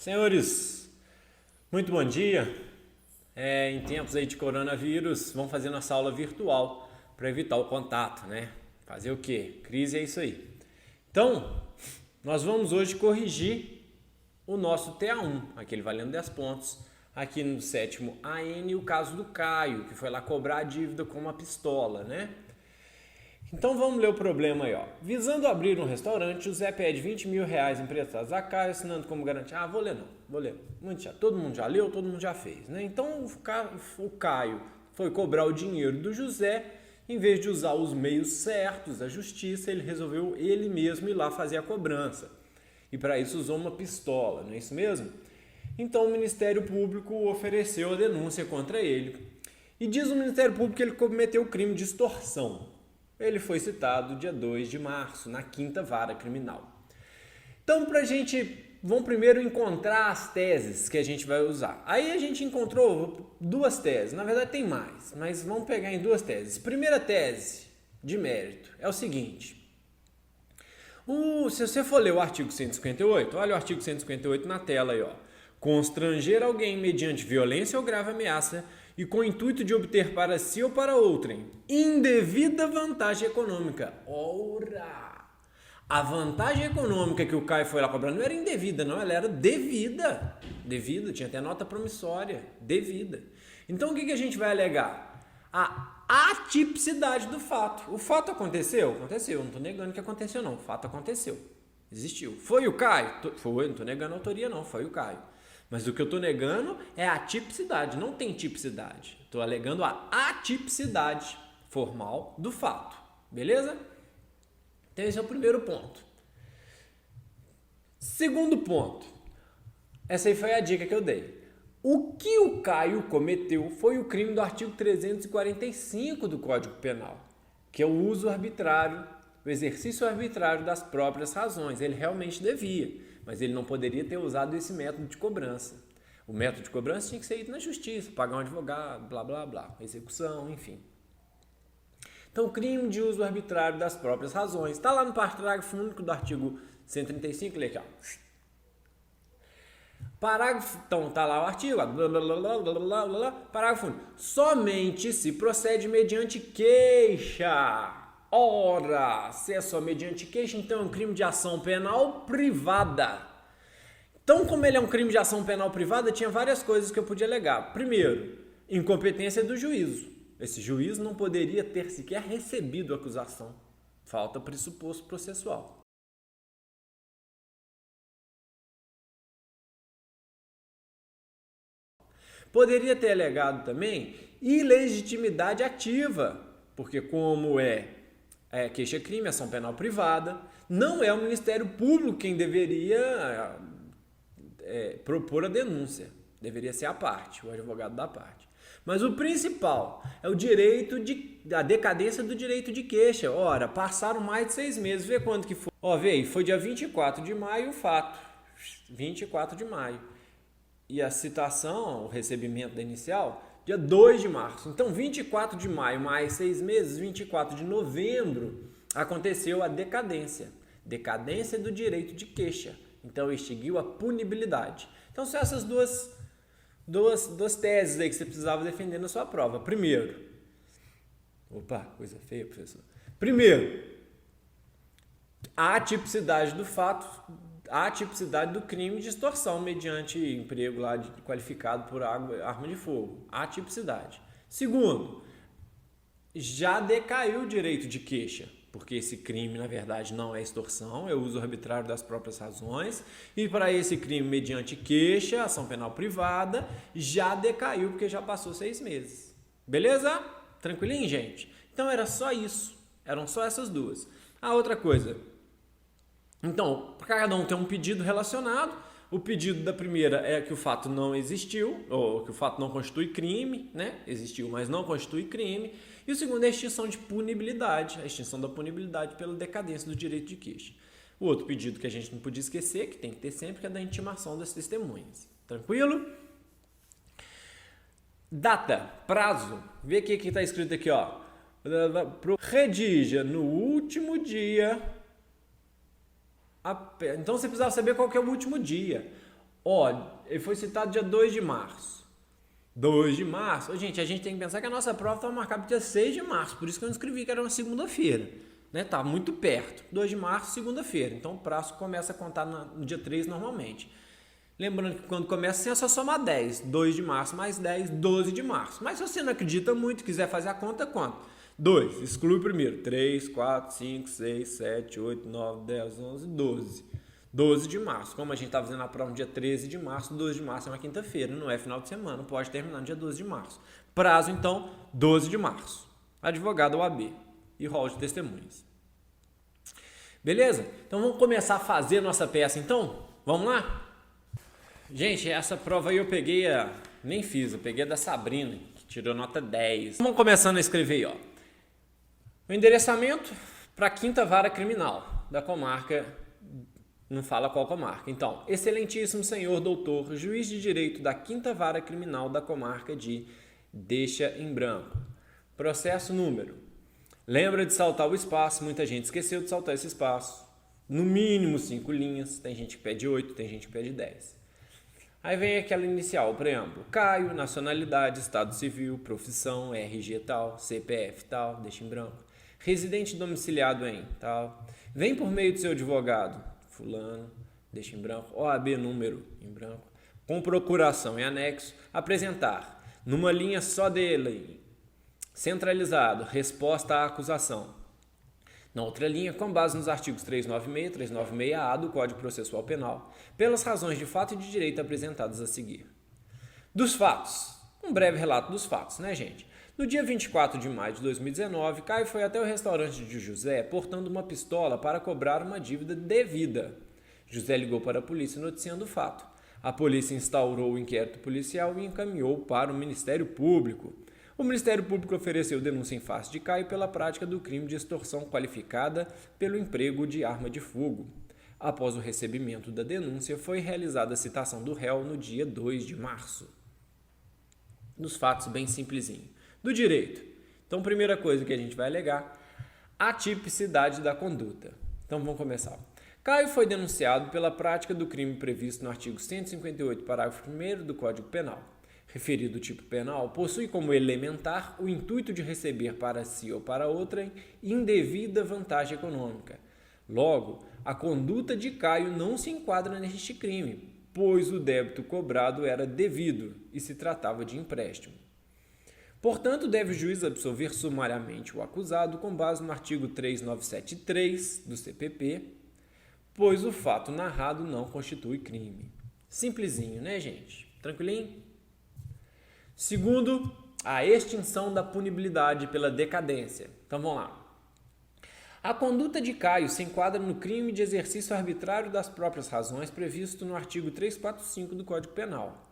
Senhores, muito bom dia. Em tempos aí de coronavírus, vamos fazer nossa aula virtual para evitar o contato, né? Fazer o quê? Crise é isso aí. Então, nós vamos hoje corrigir o nosso TA1, aquele valendo 10 pontos, aqui no sétimo AN, o caso do Caio, que foi lá cobrar a dívida com uma pistola, né? Então vamos ler o problema aí, ó. Visando abrir um restaurante, José pede 20 mil reais emprestados a Caio, assinando como garantia. Vou ler não, vou ler. Muito chato. Todo mundo já leu, todo mundo já fez, né? Então o Caio foi cobrar o dinheiro do José, em vez de usar os meios certos da justiça, ele resolveu ele mesmo ir lá fazer a cobrança. E para isso usou uma pistola, não é isso mesmo? Então o Ministério Público ofereceu a denúncia contra ele. E diz o Ministério Público que ele cometeu o crime de extorsão. Ele foi citado dia 2 de março, na 5ª Vara Criminal. Então, vamos primeiro encontrar as teses que a gente vai usar. Aí a gente encontrou duas teses, na verdade tem mais, mas vamos pegar em duas teses. Primeira tese de mérito é o seguinte. Se você for ler o artigo 158, olha o artigo 158 na tela aí, ó. Constranger alguém mediante violência ou grave ameaça e com o intuito de obter para si ou para outrem indevida vantagem econômica. Ora! A vantagem econômica que o Caio foi lá cobrar não era indevida, não, ela era devida. Devida, tinha até nota promissória, devida. Então o que a gente vai alegar? A atipicidade do fato. O fato aconteceu? Aconteceu, não estou negando que aconteceu não, o fato aconteceu, existiu. Foi o Caio? Foi, não estou negando a autoria não, foi o Caio. Mas o que eu estou negando é a tipicidade, não tem tipicidade. Estou alegando a atipicidade formal do fato, beleza? Então esse é o primeiro ponto. Segundo ponto, essa aí foi a dica que eu dei. O que o Caio cometeu foi o crime do artigo 345 do Código Penal, que é o uso arbitrário, o exercício arbitrário das próprias razões. Ele realmente devia, mas ele não poderia ter usado esse método de cobrança. O método de cobrança tinha que ser ido na justiça, pagar um advogado, blá, blá, blá, execução, enfim. Então, crime de uso arbitrário das próprias razões. Está lá no parágrafo único do artigo 135, lê aqui, ó. Parágrafo, então está lá o artigo, blá, blá, blá, blá, blá, blá, parágrafo único. Somente se procede mediante queixa. Ora, se é só mediante queixa, então é um crime de ação penal privada. Então, como ele é um crime de ação penal privada, tinha várias coisas que eu podia alegar. Primeiro, incompetência do juízo. Esse juiz não poderia ter sequer recebido a acusação. Falta pressuposto processual. Poderia ter alegado também ilegitimidade ativa, porque como queixa-crime, ação penal privada, não é o Ministério Público quem deveria propor a denúncia. Deveria ser a parte, o advogado da parte. Mas o principal é a decadência do direito de queixa. Ora, passaram mais de 6 meses, vê quando que foi. Foi dia 24 de maio o fato. 24 de maio. E a citação, o recebimento da inicial, dia 2 de março. Então, 24 de maio mais 6 meses, 24 de novembro, aconteceu a decadência. Decadência do direito de queixa. Então, extinguiu a punibilidade. Então, são essas duas teses aí que você precisava defender na sua prova. Primeiro, coisa feia, professor. Primeiro, a atipicidade do fato, a atipicidade do crime de extorsão mediante emprego lá qualificado por arma de fogo. A atipicidade. Segundo, já decaiu o direito de queixa, porque esse crime, na verdade, não é extorsão, é uso arbitrário das próprias razões, e para esse crime, mediante queixa, ação penal privada, já decaiu, porque já passou 6 meses. Beleza? Tranquilinho, gente? Então, era só isso. Eram só essas duas. A outra coisa. Então, cada um tem um pedido relacionado. O pedido da primeira é que o fato não existiu, ou que o fato não constitui crime, né? Existiu, mas não constitui crime. E o segundo é a extinção de punibilidade, a extinção da punibilidade pela decadência do direito de queixa. O outro pedido que a gente não podia esquecer, que tem que ter sempre, que é da intimação das testemunhas. Tranquilo? Data, prazo. Vê o que está escrito aqui, ó. Redija no último dia. Então você precisava saber qual que é o último dia. Ó, ele foi citado dia 2 de março. 2 de março? Ô, gente, a gente tem que pensar que a nossa prova estava marcada para dia 6 de março, por isso que eu não escrevi que era uma segunda-feira. Né? Tá muito perto. 2 de março, segunda-feira. Então o prazo começa a contar no dia 3 normalmente. Lembrando que quando começa assim é só somar 10. 2 de março mais 10, 12 de março. Mas se você não acredita muito, quiser fazer a conta, conta. 2, exclui o primeiro. 3, 4, 5, 6, 7, 8, 9, 10, 11, 12. 12 de março. Como a gente está fazendo a prova no dia 13 de março, 12 de março é uma quinta-feira, não é final de semana, pode terminar no dia 12 de março. Prazo, então, 12 de março. Advogado OAB e rol de testemunhas. Beleza? Então vamos começar a fazer nossa peça, então? Vamos lá? Gente, essa prova aí eu peguei nem fiz, eu peguei a da Sabrina, que tirou nota 10. Vamos começando a escrever aí, ó. O endereçamento para a 5ª Vara Criminal da comarca, não fala qual comarca. Então, excelentíssimo senhor doutor, juiz de direito da 5ª Vara Criminal da comarca de Deixa em Branco. Processo número. Lembra de saltar o espaço, muita gente esqueceu de saltar esse espaço. No mínimo 5 linhas, tem gente que pede 8, tem gente que pede 10. Aí vem aquela inicial, o preâmbulo. Caio, nacionalidade, estado civil, profissão, RG tal, CPF tal, deixa em branco. Residente domiciliado em tal. Vem por meio do seu advogado, fulano, deixa em branco. OAB número, em branco. Com procuração em anexo, apresentar, numa linha só dele, centralizado, resposta à acusação. Na outra linha, com base nos artigos 396 e 396-A do Código Processual Penal, pelas razões de fato e de direito apresentadas a seguir. Dos fatos. Um breve relato dos fatos, né, gente? No dia 24 de maio de 2019, Caio foi até o restaurante de José portando uma pistola para cobrar uma dívida devida. José ligou para a polícia noticiando o fato. A polícia instaurou o inquérito policial e encaminhou para o Ministério Público. O Ministério Público ofereceu denúncia em face de Caio pela prática do crime de extorsão qualificada pelo emprego de arma de fogo. Após o recebimento da denúncia, foi realizada a citação do réu no dia 2 de março. Nos fatos, bem simplesinho. Do direito. Então, primeira coisa que a gente vai alegar, a tipicidade da conduta. Então, vamos começar. Caio foi denunciado pela prática do crime previsto no artigo 158, parágrafo 1º do Código Penal. Referido tipo penal, possui como elementar o intuito de receber para si ou para outrem indevida vantagem econômica. Logo, a conduta de Caio não se enquadra neste crime, pois o débito cobrado era devido e se tratava de empréstimo. Portanto, deve o juiz absolver sumariamente o acusado com base no artigo 3973 do CPP, pois o fato narrado não constitui crime. Simplesinho, né, gente? Tranquilinho? Segundo, a extinção da punibilidade pela decadência. Então vamos lá. A conduta de Caio se enquadra no crime de exercício arbitrário das próprias razões previsto no artigo 345 do Código Penal.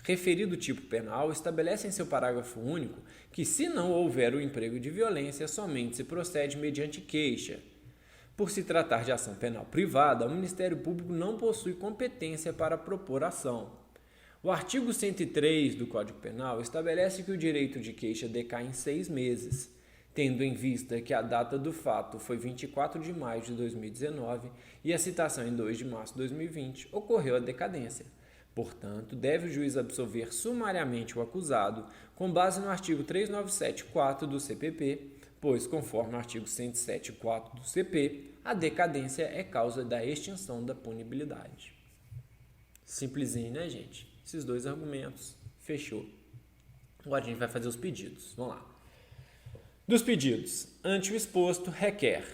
Referido tipo penal estabelece em seu parágrafo único que, se não houver o emprego de violência, somente se procede mediante queixa. Por se tratar de ação penal privada, o Ministério Público não possui competência para propor ação. O artigo 103 do Código Penal estabelece que o direito de queixa decai em 6 meses, tendo em vista que a data do fato foi 24 de maio de 2019 e a citação em 2 de março de 2020, ocorreu a decadência. Portanto, deve o juiz absolver sumariamente o acusado com base no artigo 397.4 do CPP, pois, conforme o artigo 107.4 do CP, a decadência é causa da extinção da punibilidade. Simplesinho, né, gente? Esses dois argumentos. Fechou. Agora a gente vai fazer os pedidos. Vamos lá. Dos pedidos, ante o exposto, requer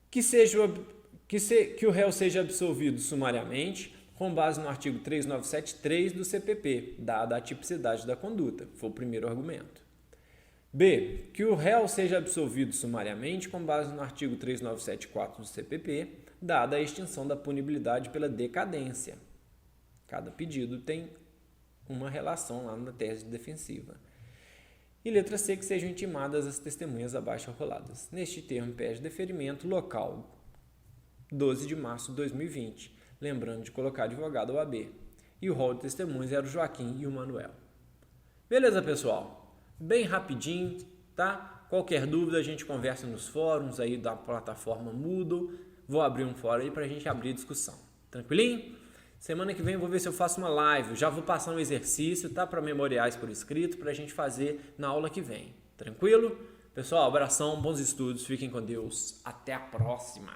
que o réu seja absolvido sumariamente com base no artigo 3973 do CPP, dada a tipicidade da conduta. Foi o primeiro argumento. B. Que o réu seja absolvido sumariamente com base no artigo 3974 do CPP, dada a extinção da punibilidade pela decadência. Cada pedido tem uma relação lá na tese defensiva. E letra C, que sejam intimadas as testemunhas abaixo roladas. Neste termo, pede deferimento local, 12 de março de 2020. Lembrando de colocar advogado OAB. E o rol de testemunhas era o Joaquim e o Manuel. Beleza, pessoal? Bem rapidinho, tá? Qualquer dúvida a gente conversa nos fóruns aí da plataforma Moodle. Vou abrir um fórum aí para a gente abrir discussão. Tranquilinho? Semana que vem eu vou ver se eu faço uma live. Já vou passar um exercício, tá? Para memoriais por escrito, para a gente fazer na aula que vem. Tranquilo? Pessoal, abração, bons estudos, fiquem com Deus. Até a próxima.